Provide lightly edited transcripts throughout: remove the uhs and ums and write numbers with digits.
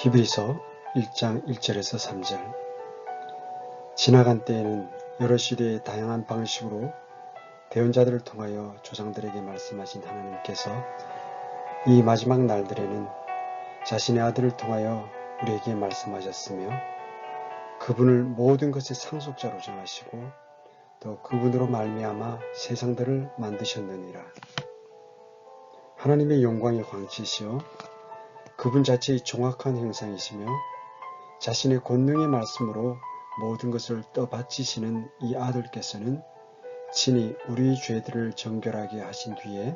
히브리서 1장 1절에서 3절. 지나간 때에는 여러 시대의 다양한 방식으로 대언자들을 통하여 조상들에게 말씀하신 하나님께서 이 마지막 날들에는 자신의 아들을 통하여 우리에게 말씀하셨으며 그분을 모든 것의 상속자로 정하시고 또 그분으로 말미암아 세상들을 만드셨느니라. 하나님의 영광의 광채시여 그분 자체의 정확한 형상이시며 자신의 권능의 말씀으로 모든 것을 떠받치시는 이 아들께서는 친히 우리의 죄들을 정결하게 하신 뒤에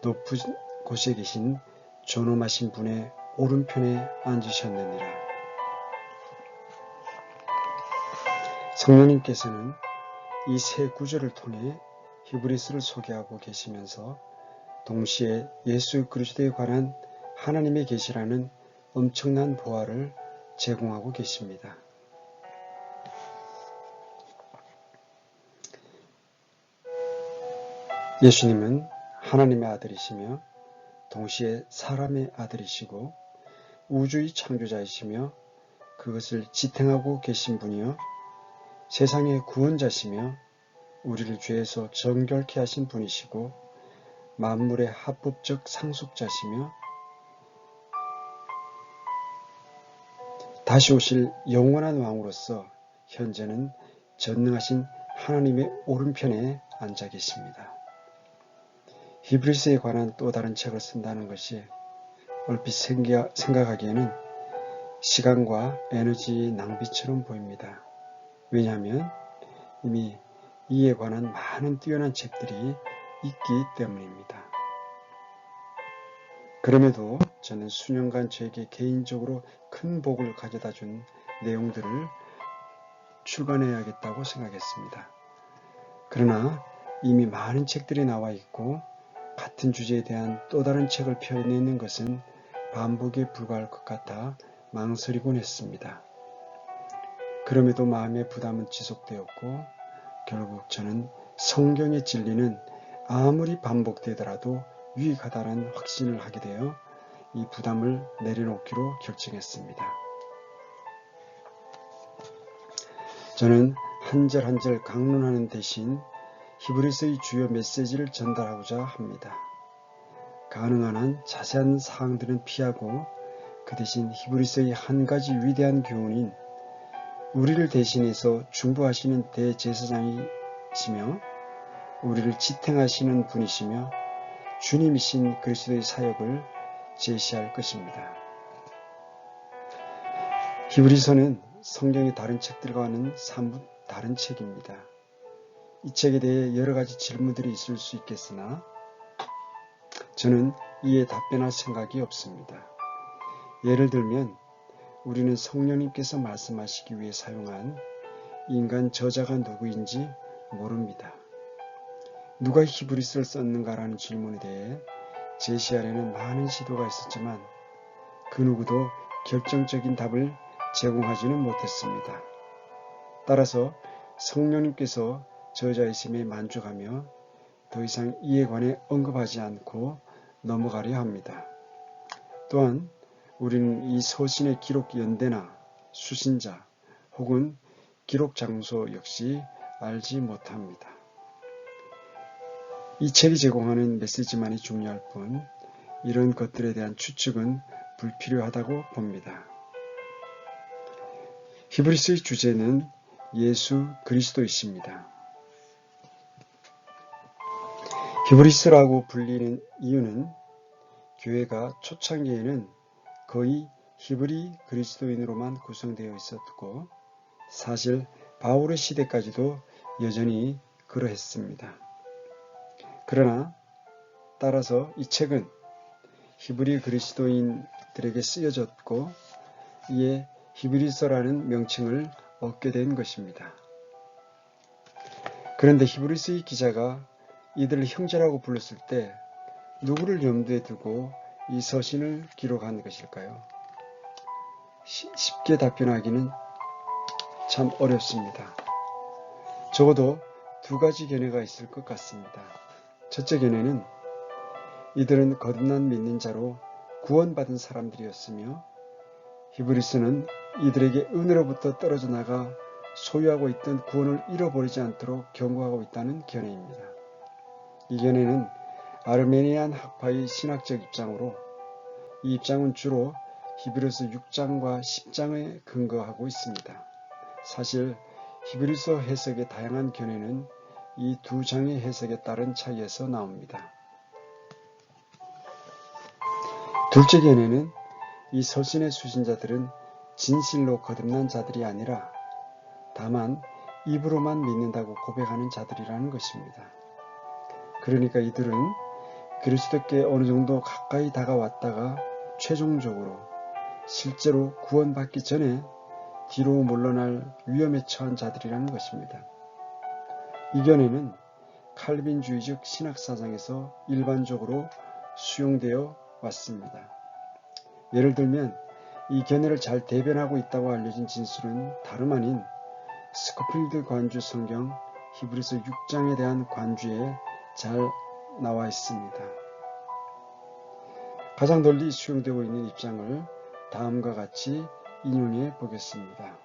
높은 곳에 계신 존엄하신 분의 오른편에 앉으셨느니라. 성령님께서는 이 세 구절을 통해 히브리서를 소개하고 계시면서 동시에 예수 그리스도에 관한 하나님의 계시라는 엄청난 보화를 제공하고 계십니다. 예수님은 하나님의 아들이시며 동시에 사람의 아들이시고 우주의 창조자이시며 그것을 지탱하고 계신 분이요 세상의 구원자시며 우리를 죄에서 정결케 하신 분이시고 만물의 합법적 상속자시며 다시 오실 영원한 왕으로서 현재는 전능하신 하나님의 오른편에 앉아 계십니다. 히브리서에 관한 또 다른 책을 쓴다는 것이 얼핏 생각하기에는 시간과 에너지의 낭비처럼 보입니다. 왜냐하면 이미 이에 관한 많은 뛰어난 책들이 있기 때문입니다. 그럼에도 저는 수년간 저에게 개인적으로 큰 복을 가져다 준 내용들을 출간해야겠다고 생각했습니다. 그러나 이미 많은 책들이 나와 있고 같은 주제에 대한 또 다른 책을 펴내는 것은 반복에 불과할 것 같아 망설이곤 했습니다. 그럼에도 마음의 부담은 지속되었고 결국 저는 성경의 진리는 아무리 반복되더라도 유익하다는 확신을 하게 되어 이 부담을 내려놓기로 결정했습니다. 저는 한 절 한 절 강론하는 대신 히브리서의 주요 메시지를 전달하고자 합니다. 가능한 한 자세한 사항들은 피하고 그 대신 히브리서의 한 가지 위대한 교훈인 우리를 대신해서 중보하시는 대제사장이시며 우리를 지탱하시는 분이시며 주님이신 그리스도의 사역을 제시할 것입니다. 히브리서는 성경의 다른 책들과는 사뭇 다른 책입니다. 이 책에 대해 여러 가지 질문들이 있을 수 있겠으나 저는 이에 답변할 생각이 없습니다. 예를 들면 우리는 성령님께서 말씀하시기 위해 사용한 인간 저자가 누구인지 모릅니다. 누가 히브리서를 썼는가라는 질문에 대해 제시하려는 많은 시도가 있었지만 그 누구도 결정적인 답을 제공하지는 못했습니다. 따라서 성령님께서 저자이심에 만족하며 더 이상 이에 관해 언급하지 않고 넘어가려 합니다. 또한 우리는 이 서신의 기록 연대나 수신자 혹은 기록 장소 역시 알지 못합니다. 이 책이 제공하는 메시지만이 중요할 뿐 이런 것들에 대한 추측은 불필요하다고 봅니다. 히브리서의 주제는 예수 그리스도이십니다. 히브리서라고 불리는 이유는 교회가 초창기에는 거의 히브리 그리스도인으로만 구성되어 있었고 사실 바울의 시대까지도 여전히 그러했습니다. 그러나 따라서 이 책은 히브리 그리스도인들에게 쓰여졌고 이에 히브리서라는 명칭을 얻게 된 것입니다. 그런데 히브리서의 기자가 이들을 형제라고 불렀을 때 누구를 염두에 두고 이 서신을 기록한 것일까요? 쉽게 답변하기는 참 어렵습니다. 적어도 두 가지 견해가 있을 것 같습니다. 첫째 견해는 이들은 거듭난 믿는 자로 구원받은 사람들이었으며 히브리서는 이들에게 은혜로부터 떨어져 나가 소유하고 있던 구원을 잃어버리지 않도록 경고하고 있다는 견해입니다. 이 견해는 아르메니안 학파의 신학적 입장으로, 이 입장은 주로 히브리서 6장과 10장에 근거하고 있습니다. 사실 히브리서 해석의 다양한 견해는 이 두 장의 해석에 따른 차이에서 나옵니다. 둘째 견해는 이 서신의 수신자들은 진실로 거듭난 자들이 아니라 다만 입으로만 믿는다고 고백하는 자들이라는 것입니다. 그러니까 이들은 그리스도께 어느 정도 가까이 다가왔다가 최종적으로 실제로 구원받기 전에 뒤로 물러날 위험에 처한 자들이라는 것입니다. 이 견해는 칼빈주의적 신학사상에서 일반적으로 수용되어 왔습니다. 예를 들면 이 견해를 잘 대변하고 있다고 알려진 진술은 다름 아닌 스코필드 관주 성경 히브리서 6장에 대한 관주에 잘 나와 있습니다. 가장 널리 수용되고 있는 입장을 다음과 같이 인용해 보겠습니다.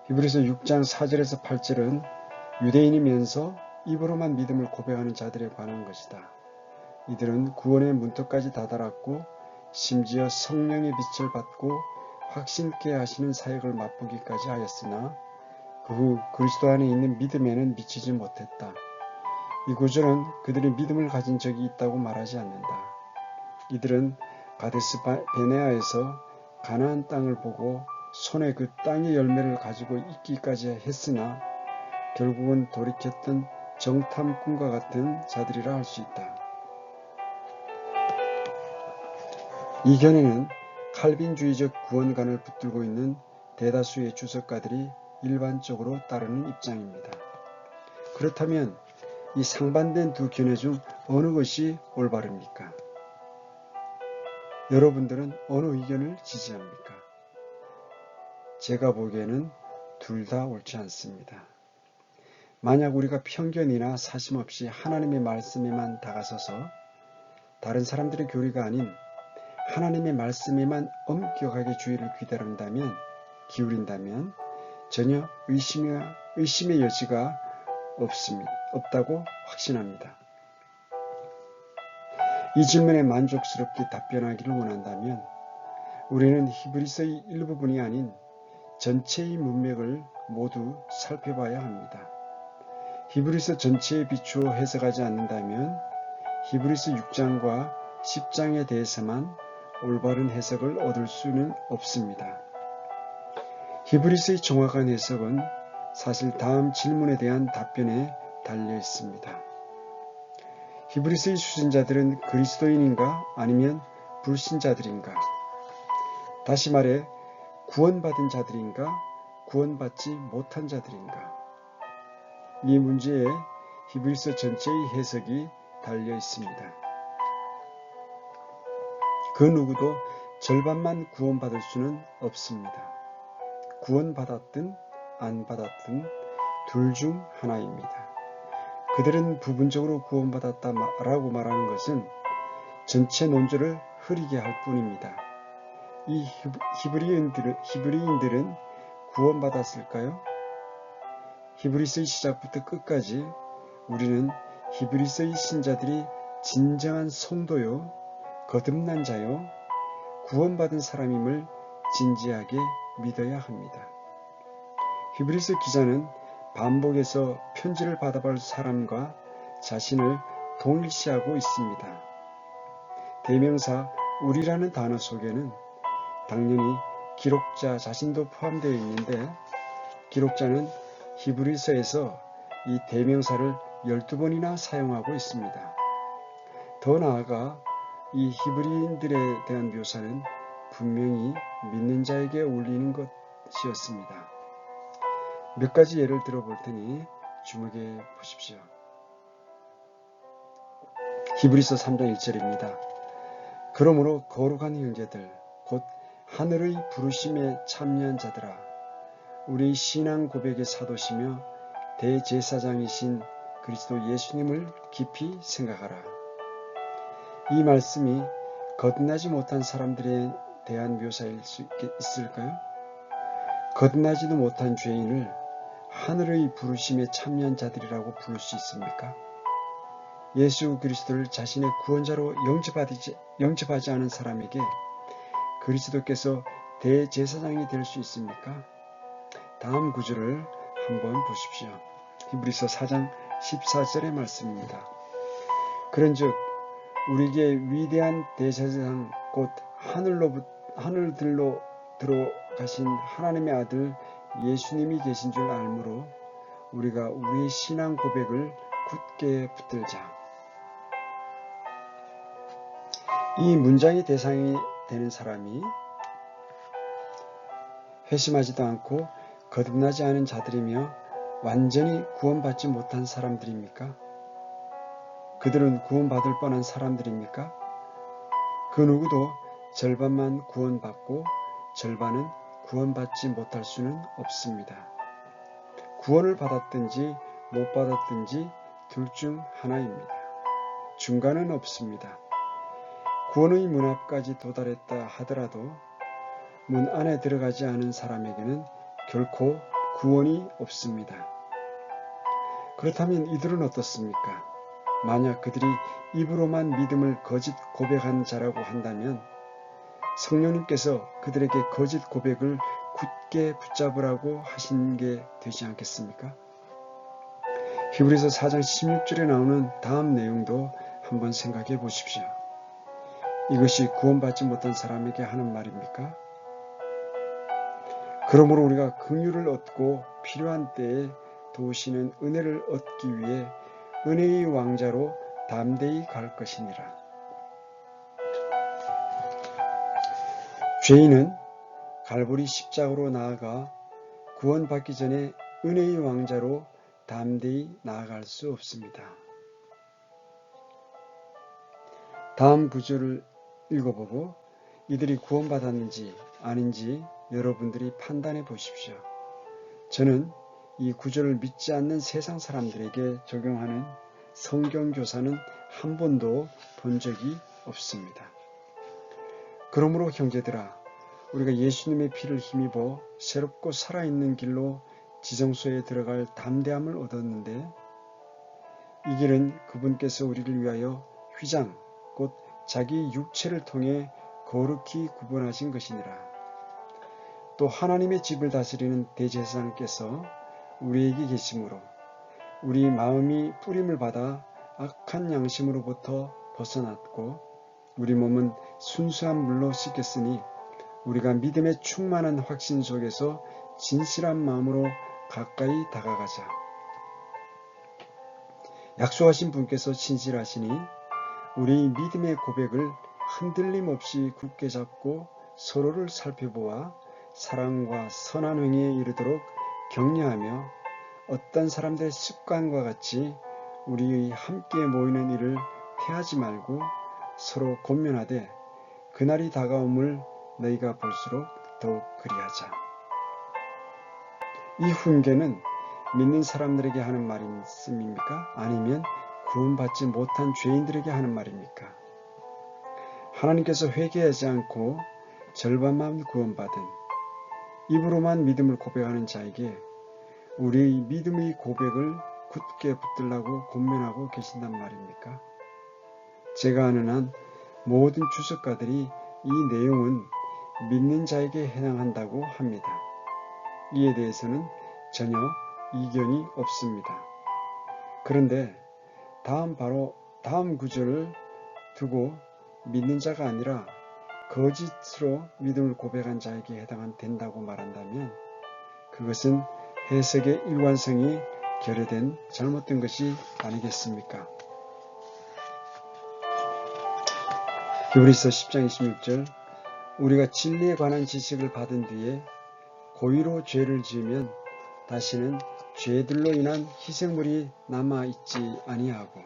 히브리서 6장 4절에서 8절은 유대인이면서 입으로만 믿음을 고백하는 자들에 관한 것이다. 이들은 구원의 문턱까지 다다랐고 심지어 성령의 빛을 받고 확신케 하시는 사역을 맛보기까지 하였으나 그 후 그리스도 안에 있는 믿음에는 미치지 못했다. 이 구절은 그들이 믿음을 가진 적이 있다고 말하지 않는다. 이들은 가데스 베네아에서 가나안 땅을 보고 손에 그 땅의 열매를 가지고 있기까지 했으나 결국은 돌이켰던 정탐꾼과 같은 자들이라 할 수 있다. 이 견해는 칼빈주의적 구원관을 붙들고 있는 대다수의 주석가들이 일반적으로 따르는 입장입니다. 그렇다면 이 상반된 두 견해 중 어느 것이 올바릅니까? 여러분들은 어느 의견을 지지합니까? 제가 보기에는 둘 다 옳지 않습니다. 만약 우리가 편견이나 사심 없이 하나님의 말씀에만 다가서서 다른 사람들의 교리가 아닌 하나님의 말씀에만 엄격하게 주의를 기울인다면 전혀 의심의 여지가 없다고 확신합니다. 이 질문에 만족스럽게 답변하기를 원한다면 우리는 히브리서의 일부분이 아닌 전체의 문맥을 모두 살펴봐야 합니다. 히브리서 전체에 비추어 해석하지 않는다면 히브리서 6장과 10장에 대해서만 올바른 해석을 얻을 수는 없습니다. 히브리서의 정확한 해석은 사실 다음 질문에 대한 답변에 달려 있습니다. 히브리서의 수신자들은 그리스도인인가 아니면 불신자들인가? 다시 말해 구원받은 자들인가 구원받지 못한 자들인가? 이 문제에 히브리서 전체의 해석이 달려 있습니다. 그 누구도 절반만 구원받을 수는 없습니다. 구원받았든 안 받았든 둘 중 하나입니다. 그들은 부분적으로 구원받았다라고 말하는 것은 전체 논조를 흐리게 할 뿐입니다. 이 히브리인들은 구원받았을까요? 히브리서의 시작부터 끝까지 우리는 히브리서의 신자들이 진정한 성도요, 거듭난 자요, 구원받은 사람임을 진지하게 믿어야 합니다. 히브리서 기자는 반복해서 편지를 받아볼 사람과 자신을 동일시하고 있습니다. 대명사 우리라는 단어 속에는 당연히 기록자 자신도 포함되어 있는데 기록자는 히브리서에서 이 대명사를 12번이나 사용하고 있습니다. 더 나아가 이 히브리인들에 대한 묘사는 분명히 믿는 자에게 어울리는 것이었습니다. 몇 가지 예를 들어볼 테니 주목해 보십시오. 히브리서 3장 1절입니다. 그러므로 거룩한 형제들 곧 하늘의 부르심에 참여한 자들아 우리 신앙 고백의 사도시며 대제사장이신 그리스도 예수님을 깊이 생각하라. 이 말씀이 거듭나지 못한 사람들에 대한 묘사일 수 있을까요? 거듭나지도 못한 죄인을 하늘의 부르심에 참여한 자들이라고 부를 수 있습니까? 예수 그리스도를 자신의 구원자로 영접하지 않은 사람에게 그리스도께서 대제사장이 될 수 있습니까? 다음 구절을 한번 보십시오. 히브리서 4장 14절의 말씀입니다. 그런즉 우리에게 위대한 대제사장 곧 하늘들로 들어가신 하나님의 아들 예수님이 계신 줄 알므로 우리가 우리의 신앙 고백을 굳게 붙들자. 이 문장의 대상이 되는 사람이 회심하지도 않고 거듭나지 않은 자들이며 완전히 구원받지 못한 사람들입니까? 그들은 구원받을 뻔한 사람들입니까? 그 누구도 절반만 구원받고 절반은 구원받지 못할 수는 없습니다. 구원을 받았든지 못 받았든지 둘 중 하나입니다. 중간은 없습니다. 구원의 문 앞까지 도달했다 하더라도 문 안에 들어가지 않은 사람에게는 결코 구원이 없습니다. 그렇다면 이들은 어떻습니까? 만약 그들이 입으로만 믿음을 거짓 고백한 자라고 한다면 성령님께서 그들에게 거짓 고백을 굳게 붙잡으라고 하신 게 되지 않겠습니까? 히브리서 4장 16절에 나오는 다음 내용도 한번 생각해 보십시오. 이것이 구원받지 못한 사람에게 하는 말입니까? 그러므로 우리가 긍휼을 얻고 필요한 때에 도우시는 은혜를 얻기 위해 은혜의 왕자로 담대히 갈 것이니라. 죄인은 갈보리 십자가로 나아가 구원받기 전에 은혜의 왕자로 담대히 나아갈 수 없습니다. 다음 구절을 읽어보고 이들이 구원받았는지 아닌지 여러분들이 판단해 보십시오. 저는 이 구절을 믿지 않는 세상 사람들에게 적용하는 성경교사는 한 번도 본 적이 없습니다. 그러므로 형제들아, 우리가 예수님의 피를 힘입어 새롭고 살아있는 길로 지성소에 들어갈 담대함을 얻었는데 이 길은 그분께서 우리를 위하여 휘장, 곧 자기 육체를 통해 거룩히 구분하신 것이니라. 또 하나님의 집을 다스리는 대제사장께서 우리에게 계심으로 우리 마음이 뿌림을 받아 악한 양심으로부터 벗어났고 우리 몸은 순수한 물로 씻겼으니 우리가 믿음의 충만한 확신 속에서 진실한 마음으로 가까이 다가가자. 약속하신 분께서 진실하시니 우리 믿음의 고백을 흔들림 없이 굳게 잡고 서로를 살펴보아 사랑과 선한 행위에 이르도록 격려하며 어떤 사람들의 습관과 같이 우리의 함께 모이는 일을 패하지 말고 서로 권면하되 그날이 다가옴을 너희가 볼수록 더욱 그리하자. 이 훈계는 믿는 사람들에게 하는 말씀입니까? 아니면 구원받지 못한 죄인들에게 하는 말입니까? 하나님께서 회개하지 않고 절반만 구원받은 입으로만 믿음을 고백하는 자에게 우리의 믿음의 고백을 굳게 붙들라고 권면하고 계신단 말입니까? 제가 아는 한 모든 주석가들이 이 내용은 믿는 자에게 해당한다고 합니다. 이에 대해서는 전혀 이견이 없습니다. 그런데 다음 구절을 두고 믿는 자가 아니라 거짓으로 믿음을 고백한 자에게 된다고 말한다면 그것은 해석의 일관성이 결여된 잘못된 것이 아니겠습니까? 히브리서 10장 26절 우리가 진리에 관한 지식을 받은 뒤에 고의로 죄를 지으면 다시는 죄들로 인한 희생물이 남아있지 아니하고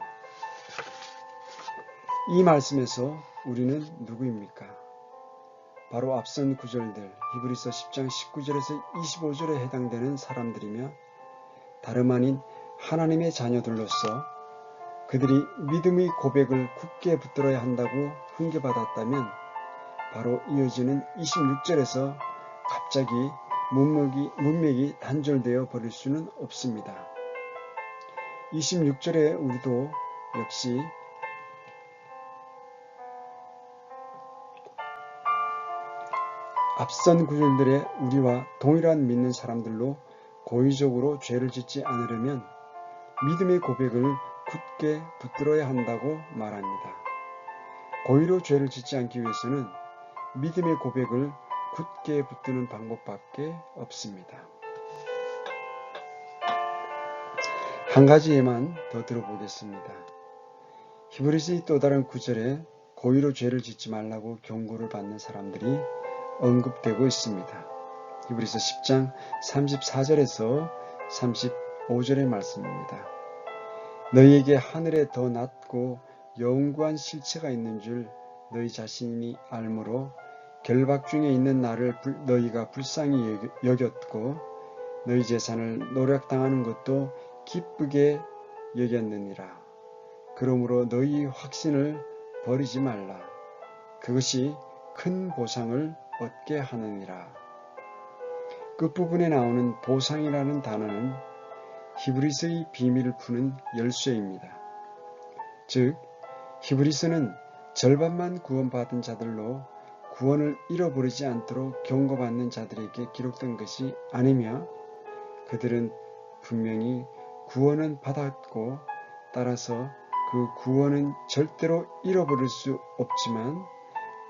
이 말씀에서 우리는 누구입니까? 바로 앞선 구절들 히브리서 10장 19절에서 25절에 해당되는 사람들이며 다름 아닌 하나님의 자녀들로서 그들이 믿음의 고백을 굳게 붙들어야 한다고 훈계받았다면 바로 이어지는 26절에서 갑자기 문맥이 단절되어 버릴 수는 없습니다. 26절에 우리도 역시 앞선 구절들의 우리와 동일한 믿는 사람들로 고의적으로 죄를 짓지 않으려면 믿음의 고백을 굳게 붙들어야 한다고 말합니다. 고의로 죄를 짓지 않기 위해서는 믿음의 고백을 굳게 붙드는 방법밖에 없습니다. 한 가지에만 더 들어보겠습니다. 히브리서의 또 다른 구절에 고의로 죄를 짓지 말라고 경고를 받는 사람들이 언급되고 있습니다. 히브리서 10장 34절에서 35절의 말씀입니다. 너희에게 하늘에 더 낮고 영구한 실체가 있는 줄 너희 자신이 알므로 결박 중에 있는 나를 너희가 불쌍히 여겼고 너희 재산을 노력당하는 것도 기쁘게 여겼느니라. 그러므로 너희 확신을 버리지 말라. 그것이 큰 보상을 얻게 하느니라. 끝부분에 나오는 보상이라는 단어는 히브리서의 비밀을 푸는 열쇠입니다. 즉, 히브리서는 절반만 구원받은 자들로 구원을 잃어버리지 않도록 경고받는 자들에게 기록된 것이 아니며 그들은 분명히 구원은 받았고 따라서 그 구원은 절대로 잃어버릴 수 없지만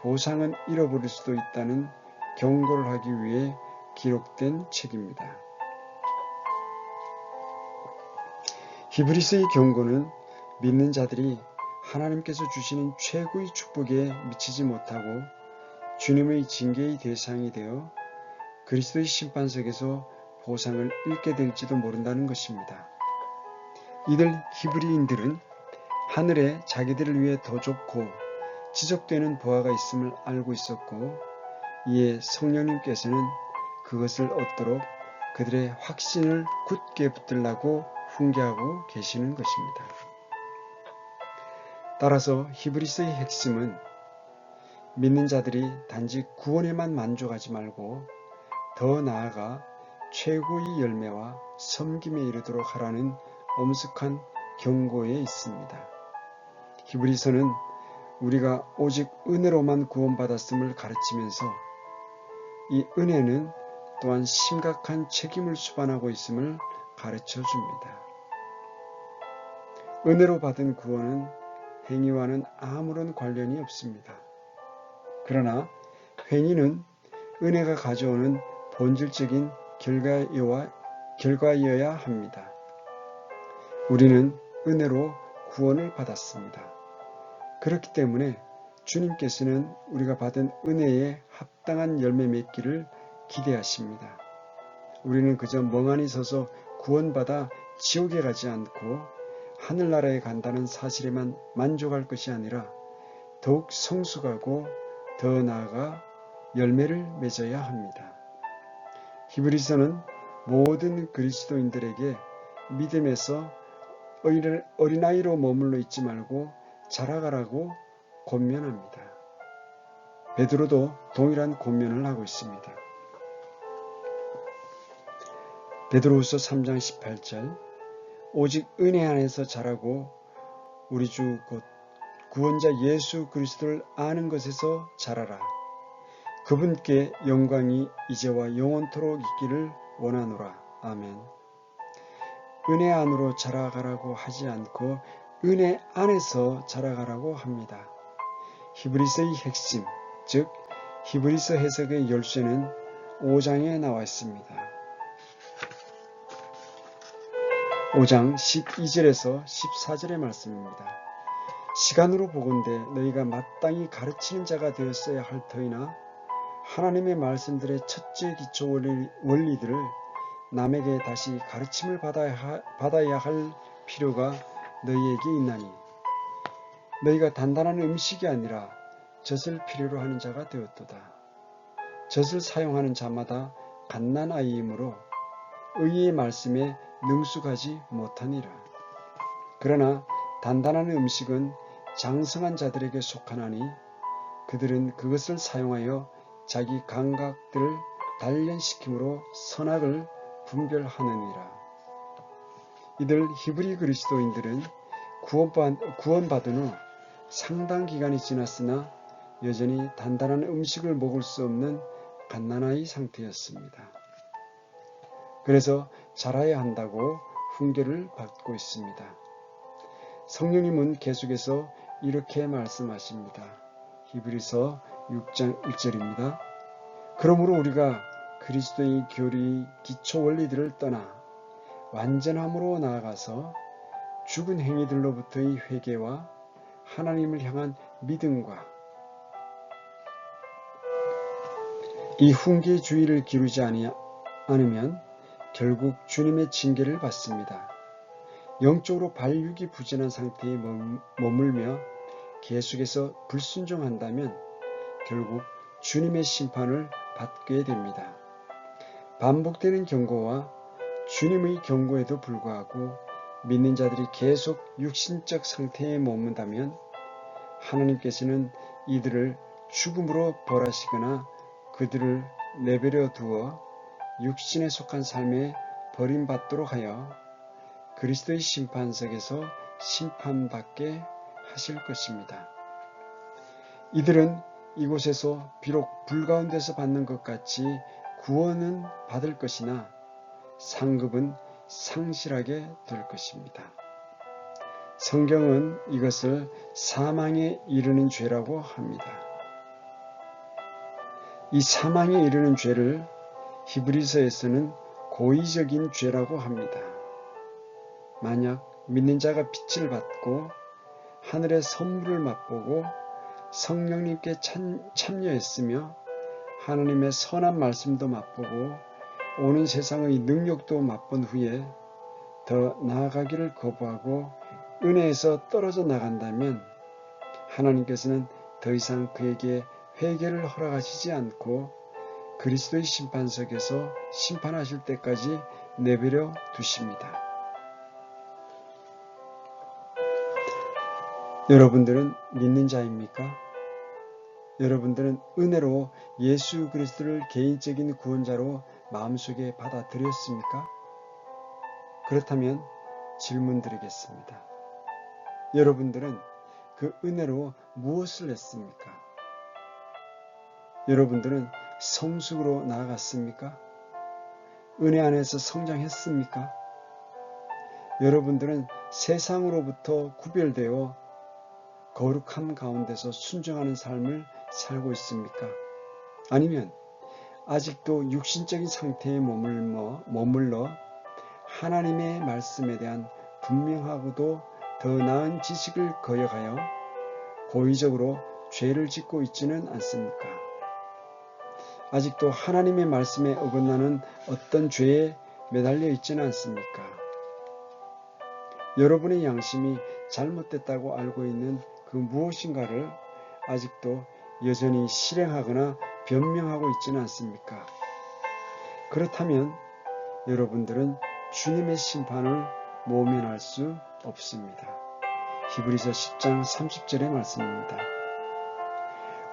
보상은 잃어버릴 수도 있다는 경고를 하기 위해 기록된 책입니다. 히브리서의 경고는 믿는 자들이 하나님께서 주시는 최고의 축복에 미치지 못하고 주님의 징계의 대상이 되어 그리스도의 심판석에서 보상을 잃게 될지도 모른다는 것입니다. 이들 히브리인들은 하늘에 자기들을 위해 더 좋고 지속되는 보화가 있음을 알고 있었고 이에 성령님께서는 그것을 얻도록 그들의 확신을 굳게 붙들라고 훈계하고 계시는 것입니다. 따라서 히브리서의 핵심은 믿는 자들이 단지 구원에만 만족하지 말고 더 나아가 최고의 열매와 섬김에 이르도록 하라는 엄숙한 경고에 있습니다. 히브리서는 우리가 오직 은혜로만 구원받았음을 가르치면서 이 은혜는 또한 심각한 책임을 수반하고 있음을 가르쳐 줍니다. 은혜로 받은 구원은 행위와는 아무런 관련이 없습니다. 그러나 행위는 은혜가 가져오는 본질적인 결과여야 합니다. 우리는 은혜로 구원을 받았습니다. 그렇기 때문에 주님께서는 우리가 받은 은혜에 합당한 열매 맺기를 기대하십니다. 우리는 그저 멍하니 서서 구원받아 지옥에 가지 않고 하늘나라에 간다는 사실에만 만족할 것이 아니라 더욱 성숙하고 더 나아가 열매를 맺어야 합니다. 히브리서는 모든 그리스도인들에게 믿음에서 어린아이로 머물러 있지 말고 자라가라고 권면합니다. 베드로도 동일한 권면을 하고 있습니다. 베드로후서 3장 18절 오직 은혜 안에서 자라고 우리 주 곧 구원자 예수 그리스도를 아는 것에서 자라라. 그분께 영광이 이제와 영원토록 있기를 원하노라. 아멘. 은혜 안으로 자라가라고 하지 않고 은혜 안에서 자라가라고 합니다. 히브리서의 핵심, 즉 히브리서 해석의 열쇠는 5장에 나와 있습니다. 5장 12절에서 14절의 말씀입니다. 시간으로 보건대 너희가 마땅히 가르치는 자가 되었어야 할 터이나 하나님의 말씀들의 첫째 기초 원리들을 남에게 다시 가르침을 받아야 할 필요가 너희에게 있나니 너희가 단단한 음식이 아니라 젖을 필요로 하는 자가 되었도다. 젖을 사용하는 자마다 갓난아이이므로 의의 말씀에 능숙하지 못하니라. 그러나 단단한 음식은 장성한 자들에게 속하나니 그들은 그것을 사용하여 자기 감각들을 단련시킴으로 선악을 분별하느니라. 이들 히브리 그리스도인들은 구원받은 후 상당 기간이 지났으나 여전히 단단한 음식을 먹을 수 없는 갓난아이 상태였습니다. 그래서 자라야 한다고 훈계를 받고 있습니다. 성령님은 계속해서 이렇게 말씀하십니다. 히브리서 6장 1절입니다. 그러므로 우리가 그리스도의 교리의 기초 원리들을 떠나 완전함으로 나아가서 죽은 행위들로부터의 회개와 하나님을 향한 믿음과 이 훈계주의를 기르지 않으면 결국 주님의 징계를 받습니다. 영적으로 발육이 부진한 상태에 머물며 계속해서 불순종한다면 결국 주님의 심판을 받게 됩니다. 반복되는 경고와 주님의 경고에도 불구하고 믿는 자들이 계속 육신적 상태에 머문다면 하나님께서는 이들을 죽음으로 벌하시거나 그들을 내버려 두어 육신에 속한 삶에 버림받도록 하여 그리스도의 심판석에서 심판받게 하실 것입니다. 이들은 이곳에서 비록 불 가운데서 받는 것 같이 구원은 받을 것이나 상급은 상실하게 될 것입니다. 성경은 이것을 사망에 이르는 죄라고 합니다. 이 사망에 이르는 죄를 히브리서에서는 고의적인 죄라고 합니다. 만약 믿는 자가 빛을 받고 하늘의 선물을 맛보고 성령님께 참여했으며 하나님의 선한 말씀도 맛보고 오는 세상의 능력도 맛본 후에 더 나아가기를 거부하고 은혜에서 떨어져 나간다면 하나님께서는 더 이상 그에게 회개를 허락하시지 않고 그리스도의 심판석에서 심판하실 때까지 내버려 두십니다. 여러분들은 믿는 자입니까? 여러분들은 은혜로 예수 그리스도를 개인적인 구원자로 마음속에 받아들였습니까? 그렇다면 질문 드리겠습니다. 여러분들은 그 은혜로 무엇을 했습니까? 여러분들은 성숙으로 나아갔습니까? 은혜 안에서 성장했습니까? 여러분들은 세상으로부터 구별되어 거룩함 가운데서 순종하는 삶을 살고 있습니까? 아니면 아직도 육신적인 상태에 머물러 하나님의 말씀에 대한 분명하고도 더 나은 지식을 거역하여 고의적으로 죄를 짓고 있지는 않습니까? 아직도 하나님의 말씀에 어긋나는 어떤 죄에 매달려 있지는 않습니까? 여러분의 양심이 잘못됐다고 알고 있는 그 무엇인가를 아직도 여전히 실행하거나 변명하고 있지는 않습니까? 그렇다면 여러분들은 주님의 심판을 모면할 수 없습니다. 히브리서 10장 30절의 말씀입니다.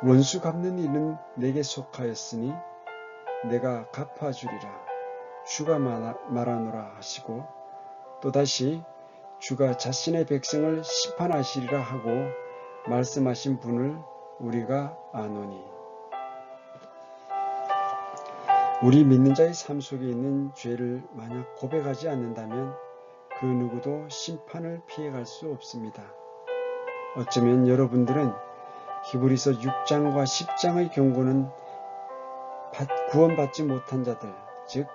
원수 갚는 일은 내게 속하였으니 내가 갚아주리라 주가 말하노라 하시고 또다시 주가 자신의 백성을 심판하시리라 하고 말씀하신 분을 우리가 아노니. 우리 믿는 자의 삶 속에 있는 죄를 만약 고백하지 않는다면 그 누구도 심판을 피해갈 수 없습니다. 어쩌면 여러분들은 히브리서 6장과 10장의 경고는 구원받지 못한 자들, 즉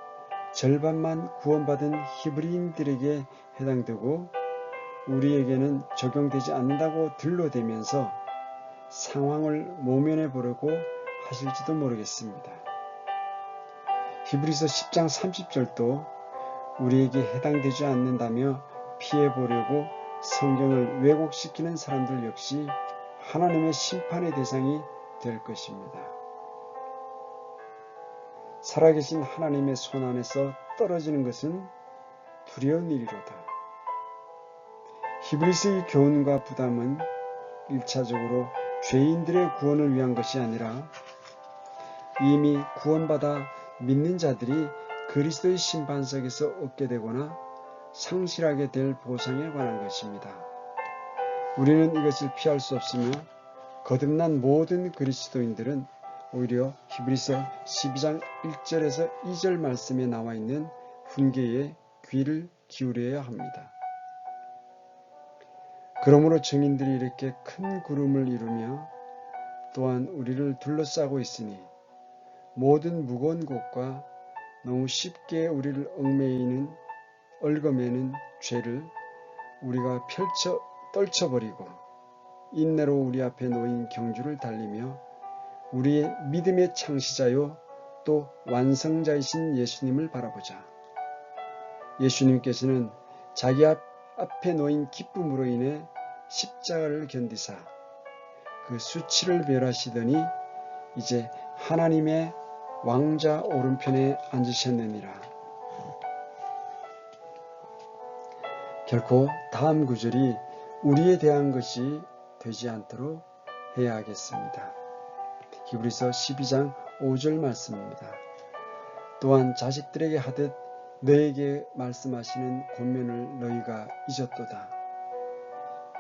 절반만 구원받은 히브리인들에게 해당되고 우리에게는 적용되지 않는다고 들러대면서 상황을 모면해 보려고 하실지도 모르겠습니다. 히브리서 10장 30절도 우리에게 해당되지 않는다며 피해보려고 성경을 왜곡시키는 사람들 역시 하나님의 심판의 대상이 될 것입니다. 살아계신 하나님의 손 안에서 떨어지는 것은 두려운 일이로다. 히브리서의 교훈과 부담은 1차적으로 죄인들의 구원을 위한 것이 아니라 이미 구원받아 믿는 자들이 그리스도의 심판석에서 얻게 되거나 상실하게 될 보상에 관한 것입니다. 우리는 이것을 피할 수 없으며 거듭난 모든 그리스도인들은 오히려 히브리서 12장 1절에서 2절 말씀에 나와 있는 훈계에 귀를 기울여야 합니다. 그러므로 증인들이 이렇게 큰 구름을 이루며 또한 우리를 둘러싸고 있으니 모든 무거운 것과 너무 쉽게 우리를 얽어매는 죄를 우리가 떨쳐버리고 인내로 우리 앞에 놓인 경주를 달리며 우리의 믿음의 창시자요 또 완성자이신 예수님을 바라보자. 예수님께서는 자기 앞에 놓인 기쁨으로 인해 십자가를 견디사 그 수치를 멸하시더니 이제 하나님의 왕자 오른편에 앉으셨느니라. 결코 다음 구절이 우리에 대한 것이 되지 않도록 해야 하겠습니다. 히브리서 12장 5절 말씀입니다. 또한 자식들에게 하듯 너에게 말씀하시는 권면을 너희가 잊었도다.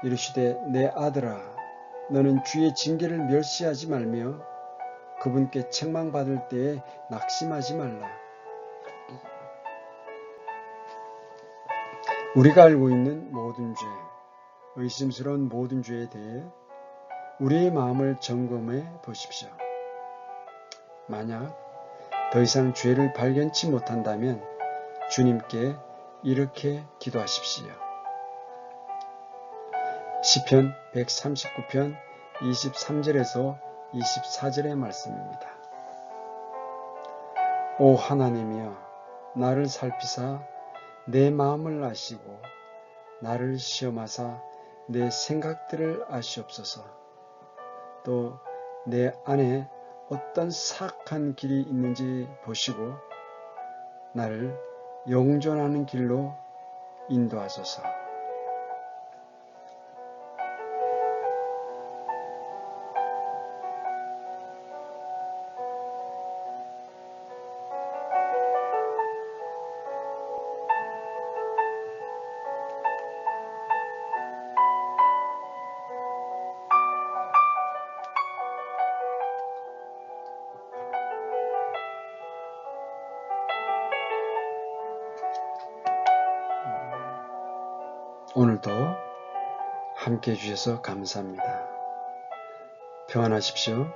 이르시되 내 아들아 너는 주의 징계를 멸시하지 말며 그분께 책망받을 때에 낙심하지 말라. 우리가 알고 있는 모든 죄, 의심스러운 모든 죄에 대해 우리의 마음을 점검해 보십시오. 만약 더 이상 죄를 발견치 못한다면 주님께 이렇게 기도하십시오. 시편 139편 23절에서 24절의 말씀입니다. 오 하나님이여 나를 살피사 내 마음을 아시고 나를 시험하사 내 생각들을 아시옵소서. 또 내 안에 어떤 사악한 길이 있는지 보시고 나를 영존하는 길로 인도하소서. 오늘도 함께 해주셔서 감사합니다. 평안하십시오.